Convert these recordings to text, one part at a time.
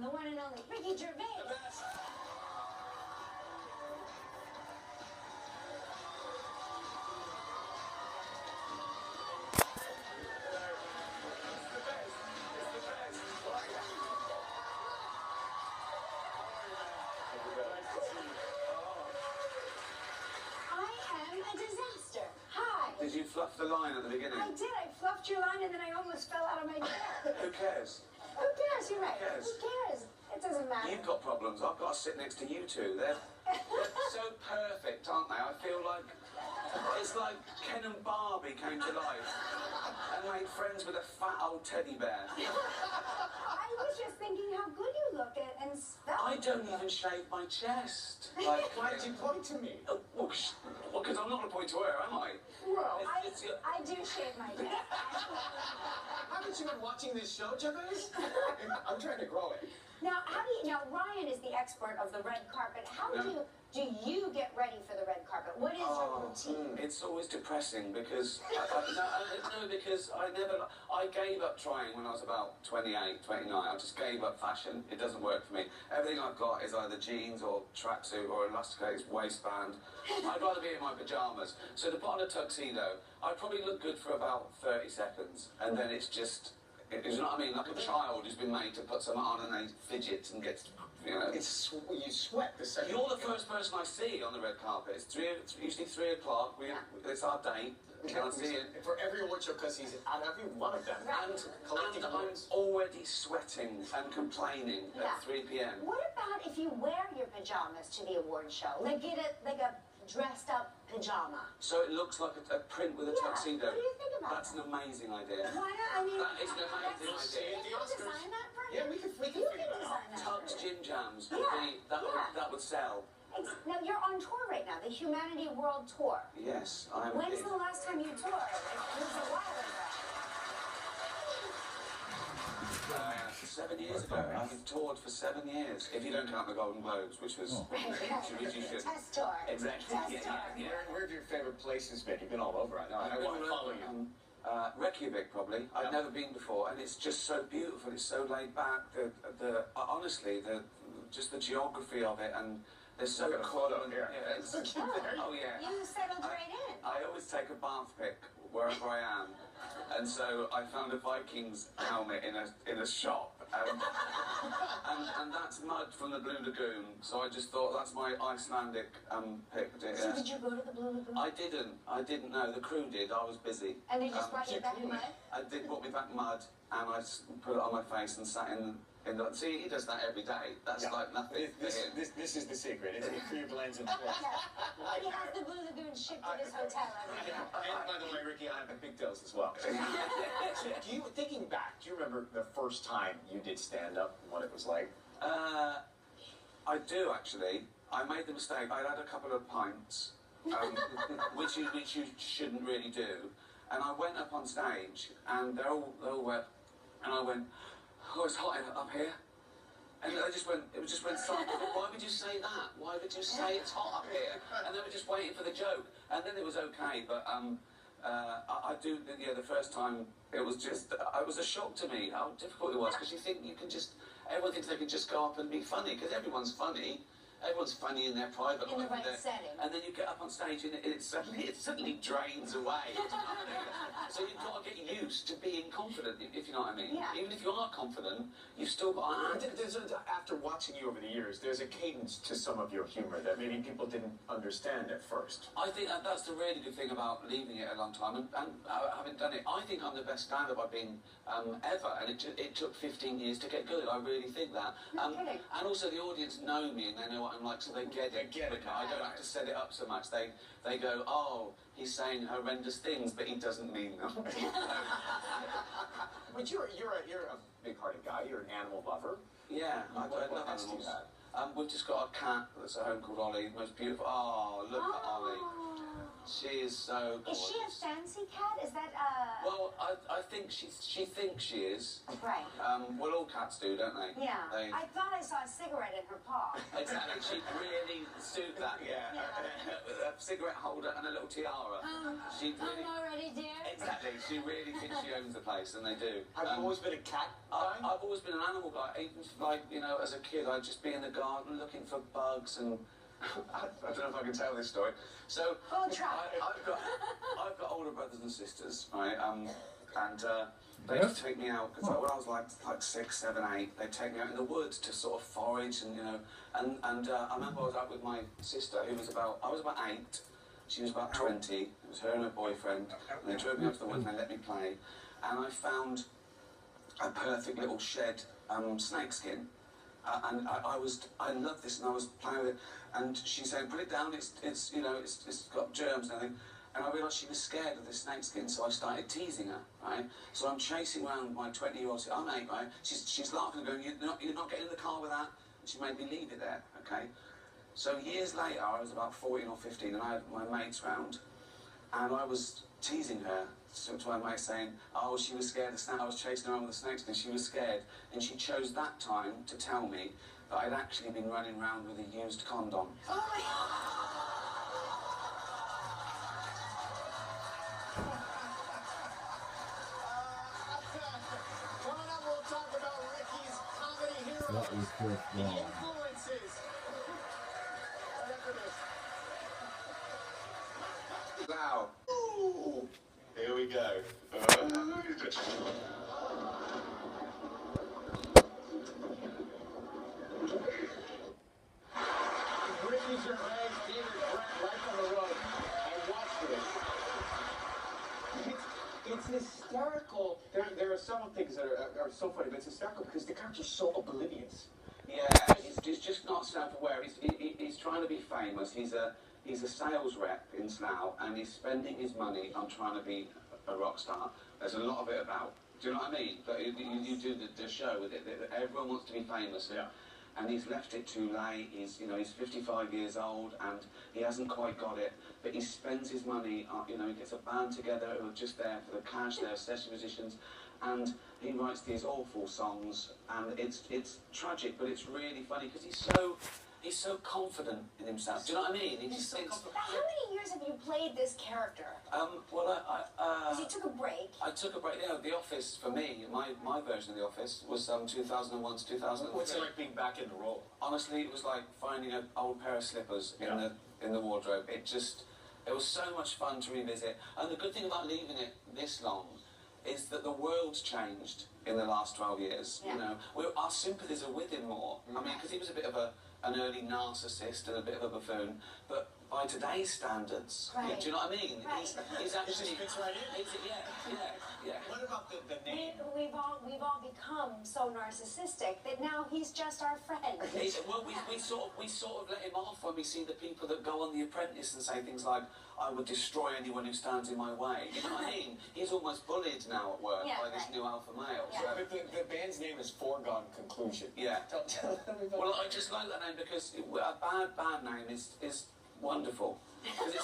the one and only Ricky Gervais. Did you fluff the line at the beginning? I did. I fluffed your line and then I almost fell out of my chair. Who cares? Who cares? You're right. Who cares? Who cares? It doesn't matter. You've got problems. I've got to sit next to you two. They're so perfect, aren't they? I feel like it's like Ken and Barbie came to life and made friends with a fat old teddy bear. I was just thinking how good you look and stuff. I don't even shave my chest. Like, why did you point to me? Well, because I'm not going to point to her, am I? Well, I do shave my chest. Haven't you been watching this show, Gervais? I'm trying to grow it. Now, Ryan is the expert of the red carpet. How do you get ready for the red carpet? What is your routine? It's always depressing because because I gave up trying when I was about 28, 29. I just gave up fashion. It doesn't work for me. Everything I've got is either jeans or tracksuit or elasticated waistband. I'd rather be in my pajamas. So to put on a tuxedo, I probably look good for about 30 seconds, and then it's just. You know what I mean? Like a child who's been made to put something on and they fidget and gets, you know. You sweat the second. You're the first person I see on the red carpet. It's usually 3 o'clock. It's our date. And I see it. For every award show, because he's on every one of them. And I'm already sweating and complaining at 3 p.m. What about if you wear your pajamas to the award show? Like get a dressed up pajama. So it looks like a print with a tuxedo. What do you think about That's an amazing idea. Why not? I mean, that is an amazing idea. Can you design that for me? Yeah, we can figure it out. Tux gin jams. Yeah. That would sell. Now, you're on tour right now, the Humanity World Tour. Yes, I'm. When's the last time you toured? It was a while ago. 7 years ago. I've toured for 7 years. If you don't count the Golden Globes, which was... which you should. Test tour. Exactly. Test tour. Where have your favorite places been? You've been all over. I know. I want to follow you. Reykjavik, probably. I've never been before, and it's just so beautiful. It's so laid back. Honestly, just the geography of it, and they're so cool. Oh yeah. You settled right in. I always take a bath pick wherever I am, and so I found a Vikings helmet in a shop, and that's mud from the Blue Lagoon. So I just thought that's my Icelandic pick. So did you go to the Blue Lagoon? I didn't know. The crew did. I was busy. And they just brought you back mud? They brought me back mud, and I put it on my face and sat in the... See, he does that every day. That's like nothing. This is the secret. It's a free blends and twists. He has the Blue Lagoon shipped to his hotel every day. And by the way, Ricky, I have pigtails as well. Thinking back, do you remember the first time you did stand-up and what it was like? I do, actually. I made the mistake. I'd had a couple of pints, which you shouldn't really do. And I went up on stage, and they all went, and I went, oh, it's hot up here. And it just went silent. Why would you say that? Why would you say it's hot up here? And they were just waiting for the joke. And then it was okay, but I do, the first time, it was a shock to me how difficult it was, because you think everyone thinks they can just go up and be funny, because everyone's funny. Everyone's funny in their private life. In the right setting. And then you get up on stage and it suddenly drains away. So you've got to get used to being confident, if you know what I mean. Yeah. Even if you are confident, you've still got... After watching you over the years, there's a cadence to some of your humor that maybe people didn't understand at first. I think that's the really good thing about leaving it a long time and having done it. I think I'm the best stand-up I've been ever, and it took 15 years to get good. I really think that. And also the audience know me and they know what I'm like, so they get it. I don't have to set it up so much. They go, oh, he's saying horrendous things, but he doesn't mean them. But you're a big-hearted guy. You're an animal lover. Yeah, I love animals. We've just got a cat that's at home called Ollie, the most beautiful. Oh, look at Ollie. She is so gorgeous. Is she a fancy cat? Is that Well, I think she thinks she is. right? Well, all cats do, don't they? Yeah. They, I thought I saw a cigarette in her paw. exactly. She really suit that. Yeah. With a cigarette holder and a little tiara. She really. I'm already dear. Exactly. She really thinks she owns the place, and they do. Have you always been a cat guy? I've always been an animal guy. Even like as a kid, I'd just be in the garden looking for bugs and. I don't know if I can tell this story. So We'll try. I've got older brothers and sisters, right? And they used to take me out because when I was like 6, 7, 8, they'd take me out in the woods to sort of forage and and I remember I was out with my sister who was I was about 8, she was about 20. It was her and her boyfriend, and they drove me out to the woods and they let me play, and I found a perfect little shed snakeskin. And I loved this, and I was playing with it, and she said, "Put it down. It's got germs and everything." And I realised she was scared of the snakeskin, so I started teasing her, right? So I'm chasing around my 20-year-old. I'm 8, right? She's laughing and going, "You're not getting in the car with that." And she made me leave it there, okay? So years later, I was about 14 or 15, and I had my mates round, and I was teasing her. So to my mate saying, "Oh, she was scared of snakes. I was chasing her around with the snakes because she was scared." And she chose that time to tell me that I'd actually been running around with a used condom. Oh my Coming up, we'll talk about Ricky's comedy heroes. That was just The wrong. influences. Right after this. Wow. Ooh. Here we go. Ricky Gervais, David Brent, right on the road. I watched this. It's hysterical. There are some things that are so funny, but it's hysterical because the character's so oblivious. Yeah, he's just not self-aware. He's trying to be famous. He's a sales rep in Slough, and he's spending his money on trying to be a rock star. There's a lot of it about. Do you know what I mean? But you do the show with it. Everyone wants to be famous. Yeah. And he's left it too late. He's 55 years old, and he hasn't quite got it. But he spends his money on, he gets a band together who are just there for the cash. They're session musicians, and he writes these awful songs. And it's tragic, but it's really funny because he's so confident in himself. Do you know what I mean? He just thinks. How many years have you played this character? Well, Because you took a break. I took a break. The Office for me, my version of The Office was 2001 to 2003. What's it like being back in the role? Honestly, it was like finding an old pair of slippers in the wardrobe. It was so much fun to revisit. And the good thing about leaving it this long is that the world's changed in the last 12 years. Yeah. Our sympathies are with him more. I mean, because he was a bit of an early narcissist and a bit of a buffoon, but by today's standards, Right. do you know what I mean? Right. He's actually. fits right in. Yeah. What about the name? We've all become so narcissistic that now he's just our friend. Well, we sort of let him off when we see the people that go on The Apprentice and say things like, "I would destroy anyone who stands in my way." You know what I mean? He's almost bullied now at work by this new alpha male. Yeah. So, But the band's name is Foregone Conclusion. yeah. Tell everybody. Well, I just like that name because a bad band name is wonderful. Because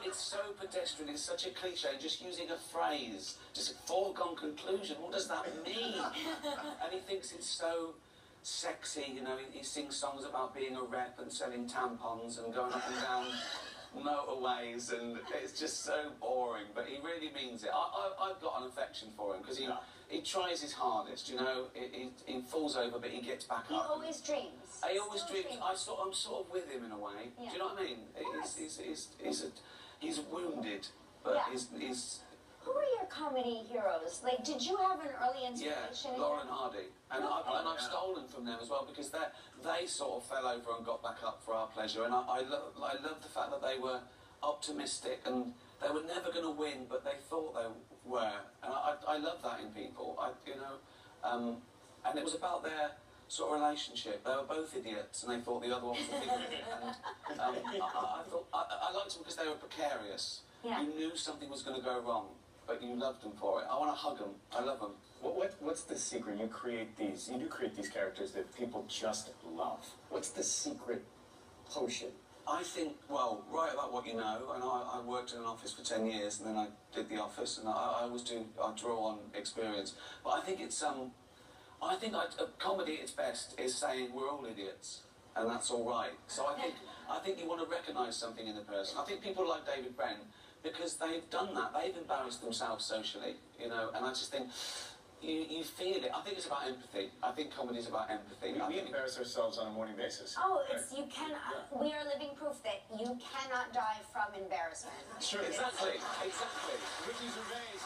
it's so pedestrian, it's such a cliche, just using a phrase, just a foregone conclusion, what does that mean? And he thinks it's so sexy, he sings songs about being a rep and selling tampons and going up and down motorways, and it's just so boring, but he really means it. I've got an affection for him because he tries his hardest, he falls over but he gets back He up. always dreams. He always Still dreams. I'm sort of with him in a way. Yeah. Do you know what I mean? He's wounded, but Yeah. he's Who are your comedy heroes? Like, did you have an early inspiration? in Lauren them? Hardy, and I've stolen from them as well because they sort of fell over and got back up for our pleasure, and I love the fact that they were optimistic and they were never going to win, but they thought they were, and I love that in people. And it was about their sort of relationship. They were both idiots, and they thought the other one was a big idiot. And I liked them because they were precarious. Yeah. You knew something was going to go wrong, but you loved them for it. I want to hug them. I love them. What's the secret? You do create these characters that people just love. What's the secret potion? I think, well, write about what you know, and I worked in an office for 10 years, and then I did The Office, and I always do, I draw on experience. But I think it's, comedy at its best is saying we're all idiots, and that's all right. So I think you want to recognise something in the person. I think people like David Brent, because they've done that, they've embarrassed themselves socially, you know, and I just think, you feel it. I think it's about empathy. I think comedy is about empathy. We embarrass ourselves on a morning basis. Oh, it's, you cannot, we are living proof that you cannot die from embarrassment. Sure. Exactly, exactly. Ricky Gervais.